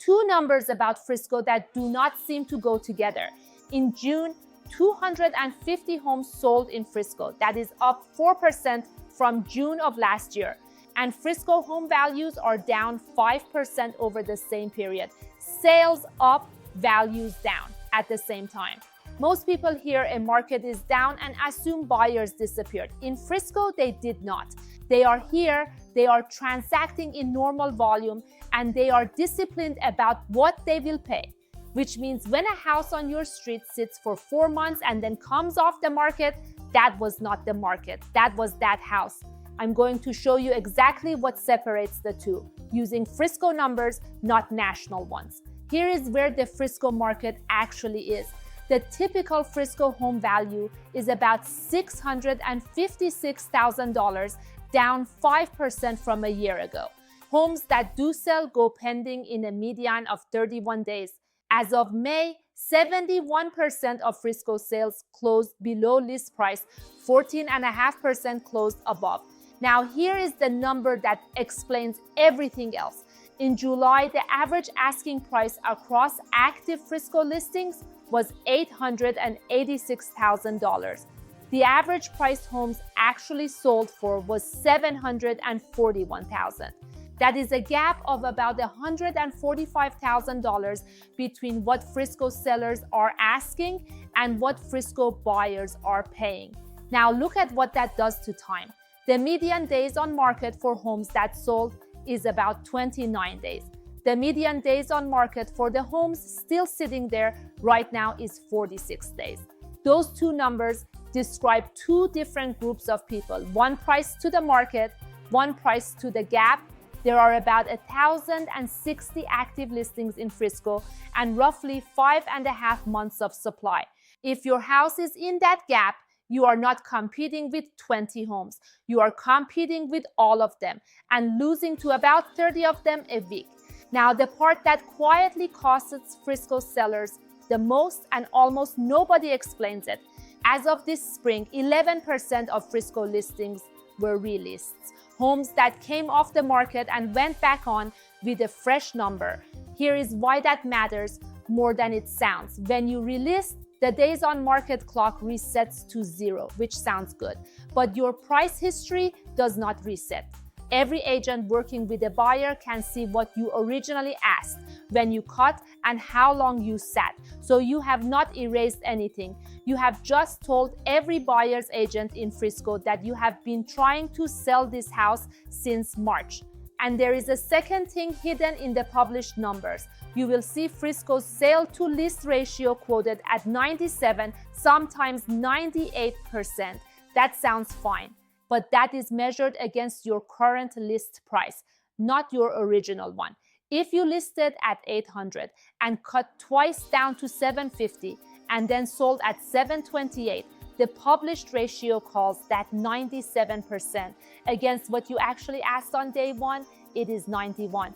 two numbers about Frisco that do not seem to go together. In June, 250 homes sold in Frisco. That is up 4% from June of last year. And Frisco home values are down 5% over the same period. Sales up, values down at the same time. Most people hear a market is down and assume buyers disappeared. In Frisco, they did not. They are here, they are transacting in normal volume, and they are disciplined about what they will pay. Which means when a house on your street sits for 4 months and then comes off the market, that was not the market, that was that house. I'm going to show you exactly what separates the two, using Frisco numbers, not national ones. Here is where the Frisco market actually is. The typical Frisco home value is about $656,000, down 5% from a year ago. Homes that do sell go pending in a median of 31 days. As of May, 71% of Frisco sales closed below list price, 14.5% closed above. Now here is the number that explains everything else. In July, the average asking price across active Frisco listings was $886,000. The average price homes actually sold for was $741,000. That is a gap of about $145,000 between what Frisco sellers are asking and what Frisco buyers are paying. Now look at what that does to time. The median days on market for homes that sold is about 29 days. The median days on market for the homes still sitting there right now is 46 days. Those two numbers describe two different groups of people. One price to the market, one price to the gap. There are about 1,060 active listings in Frisco and roughly 5.5 months of supply. If your house is in that gap, you are not competing with 20 homes. You are competing with all of them and losing to about 30 of them a week. Now, the part that quietly costs Frisco sellers the most and almost nobody explains it. As of this spring, 11% of Frisco listings were relists. Homes that came off the market and went back on with a fresh number. Here is why that matters more than it sounds. When you relist, the days on market clock resets to 0, which sounds good, but your price history does not reset. Every agent working with a buyer can see what you originally asked, when you cut, and how long you sat. So you have not erased anything. You have just told every buyer's agent in Frisco that you have been trying to sell this house since March. And there is a second thing hidden in the published numbers. You will see Frisco's sale to list ratio quoted at 97, sometimes 98%. That sounds fine, but that is measured against your current list price, not your original one. If you listed at 800 and cut twice down to 750 and then sold at 728, the published ratio calls that 97%. Against what you actually asked on day one, it is 91.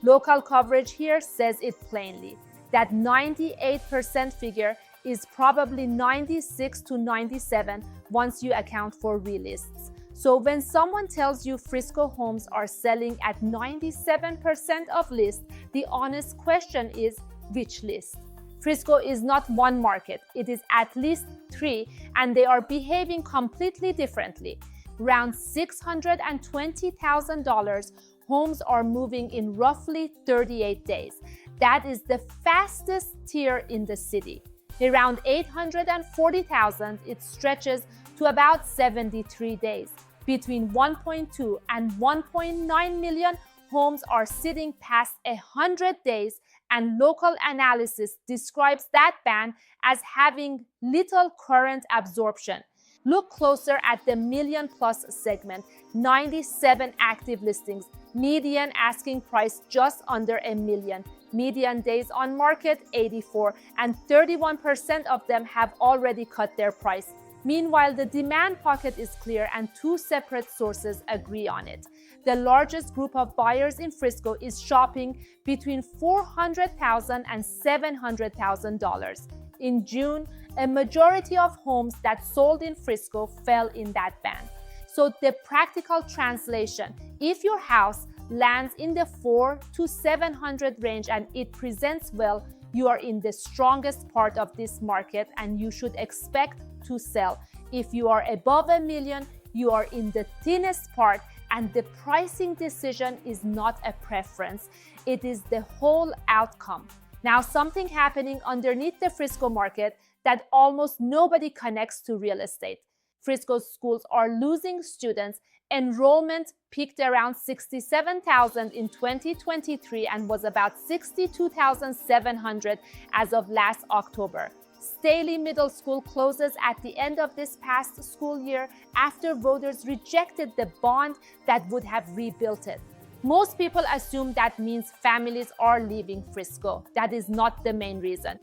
Local coverage here says it plainly. That 98% figure is probably 96 to 97 once you account for relists. So when someone tells you Frisco homes are selling at 97% of list, the honest question is, which list? Frisco is not one market, it is at least 3, and they are behaving completely differently. Around $620,000, homes are moving in roughly 38 days. That is the fastest tier in the city. Around $840,000, it stretches to about 73 days. Between 1.2 and 1.9 million homes are sitting past 100 days, and local analysis describes that band as having little current absorption. Look closer at the million-plus segment, 97 active listings, median asking price just under $1 million, median days on market 84, and 31% of them have already cut their price. Meanwhile, the demand pocket is clear and two separate sources agree on it. The largest group of buyers in Frisco is shopping between $400,000 and $700,000. In June, a majority of homes that sold in Frisco fell in that band. So the practical translation, if your house, lands in the 4 to 700 range and it presents well, you are in the strongest part of this market and you should expect to sell. If you are above $1 million, you are in the thinnest part, and the pricing decision is not a preference, it is the whole outcome. Now, something happening underneath the Frisco market that almost nobody connects to real estate. Frisco schools are losing students. Enrollment peaked around 67,000 in 2023 and was about 62,700 as of last October. Staley Middle School closes at the end of this past school year after voters rejected the bond that would have rebuilt it. Most people assume that means families are leaving Frisco. That is not the main reason.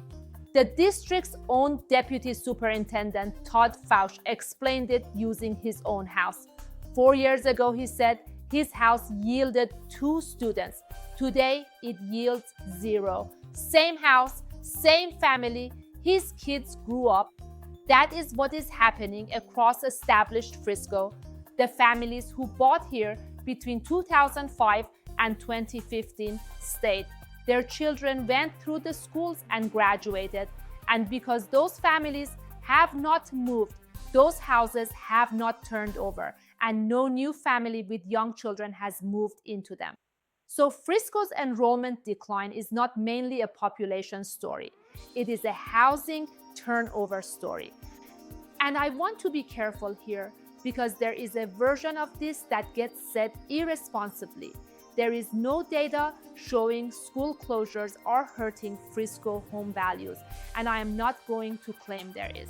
The district's own deputy superintendent, Todd Fausch, explained it using his own house. 4 years ago, he said, his house yielded 2 students. Today, it yields 0. Same house, same family, his kids grew up. That is what is happening across established Frisco. The families who bought here between 2005 and 2015 stayed. Their children went through the schools and graduated. And because those families have not moved, those houses have not turned over, and no new family with young children has moved into them. So Frisco's enrollment decline is not mainly a population story. It is a housing turnover story. And I want to be careful here because there is a version of this that gets said irresponsibly. There is no data showing school closures are hurting Frisco home values, and I am not going to claim there is.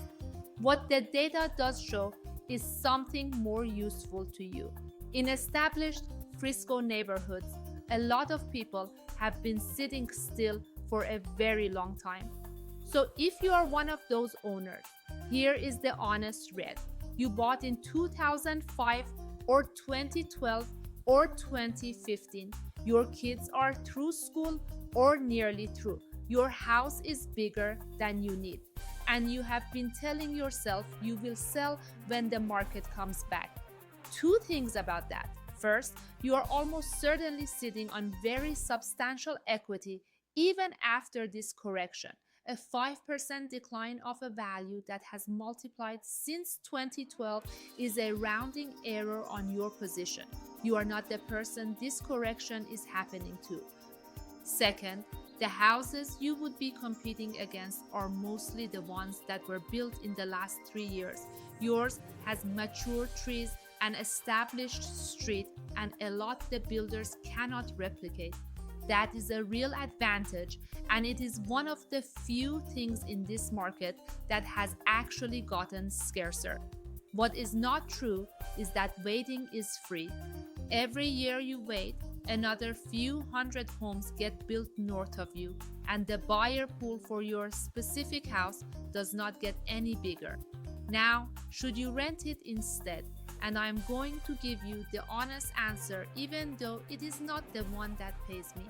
What the data does show is something more useful to you. In established Frisco neighborhoods, a lot of people have been sitting still for a very long time. So if you are one of those owners, here is the honest read. You bought in 2005 or 2012 or 2015. Your kids are through school or nearly through. Your house is bigger than you need. And you have been telling yourself you will sell when the market comes back. 2 things about that. First, you are almost certainly sitting on very substantial equity even after this correction. A 5% decline of a value that has multiplied since 2012 is a rounding error on your position. You are not the person this correction is happening to. Second, the houses you would be competing against are mostly the ones that were built in the last 3 years. Yours has mature trees, an established street, and a lot the builders cannot replicate. That is a real advantage, and it is one of the few things in this market that has actually gotten scarcer. What is not true is that waiting is free. Every year you wait, another few hundred homes get built north of you, and the buyer pool for your specific house does not get any bigger. Now, should you rent it instead? And I'm going to give you the honest answer, even though it is not the one that pays me.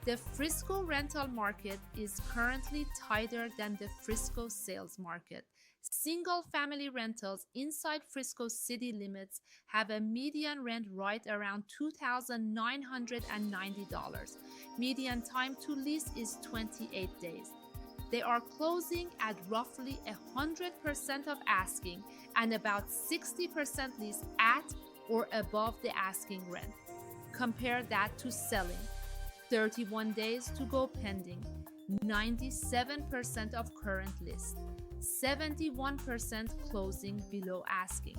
The Frisco rental market is currently tighter than the Frisco sales market. Single-family rentals inside Frisco city limits have a median rent right around $2,990. Median time to lease is 28 days. They are closing at roughly 100% of asking and about 60% lease at or above the asking rent. Compare that to selling. 31 days to go pending, 97% of current list, 71% closing below asking.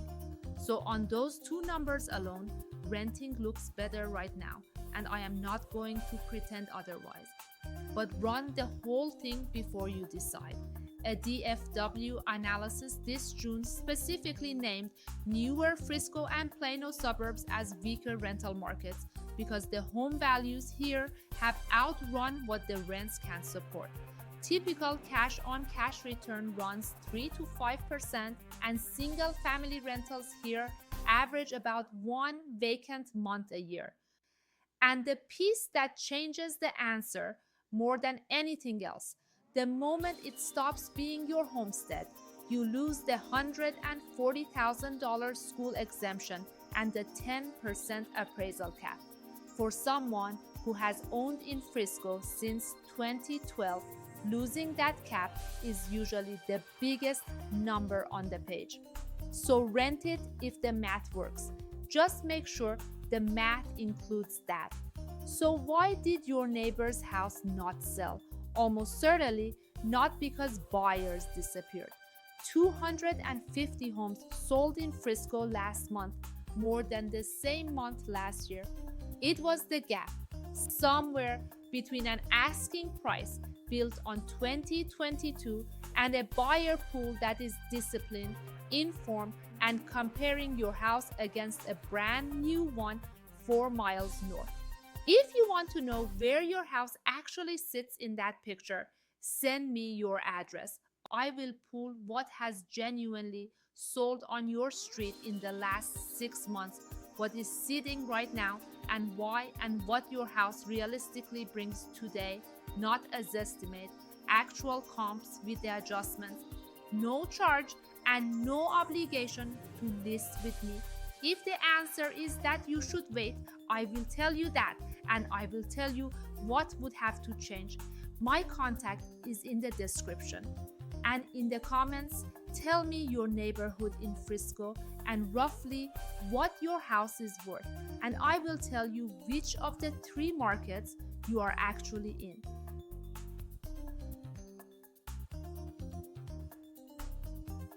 So on those 2 numbers alone, renting looks better right now, and I am not going to pretend otherwise. But run the whole thing before you decide. A DFW analysis this June specifically named newer Frisco and Plano suburbs as weaker rental markets because the home values here have outrun what the rents can support. Typical cash-on-cash return runs 3 to 5%, and single-family rentals here average about 1 vacant month a year. And the piece that changes the answer more than anything else, the moment it stops being your homestead, you lose the $140,000 school exemption and the 10% appraisal cap. For someone who has owned in Frisco since 2012, losing that cap is usually the biggest number on the page. So rent it if the math works. Just make sure the math includes that. So why did your neighbor's house not sell? Almost certainly not because buyers disappeared. 250 homes sold in Frisco last month, more than the same month last year. It was the gap, somewhere between an asking price built on 2022 and a buyer pool that is disciplined, informed, and comparing your house against a brand new one 4 miles north. If you want to know where your house actually sits in that picture, send me your address. I will pull what has genuinely sold on your street in the last 6 months, what is sitting right now, and why, and what your house realistically brings today, not as estimate, actual comps with the adjustments. No charge and no obligation to list with me. If the answer is that you should wait, I will tell you that, and I will tell you what would have to change. My contact is in the description. And in the comments, tell me your neighborhood in Frisco and roughly what your house is worth. And I will tell you which of the 3 markets you are actually in.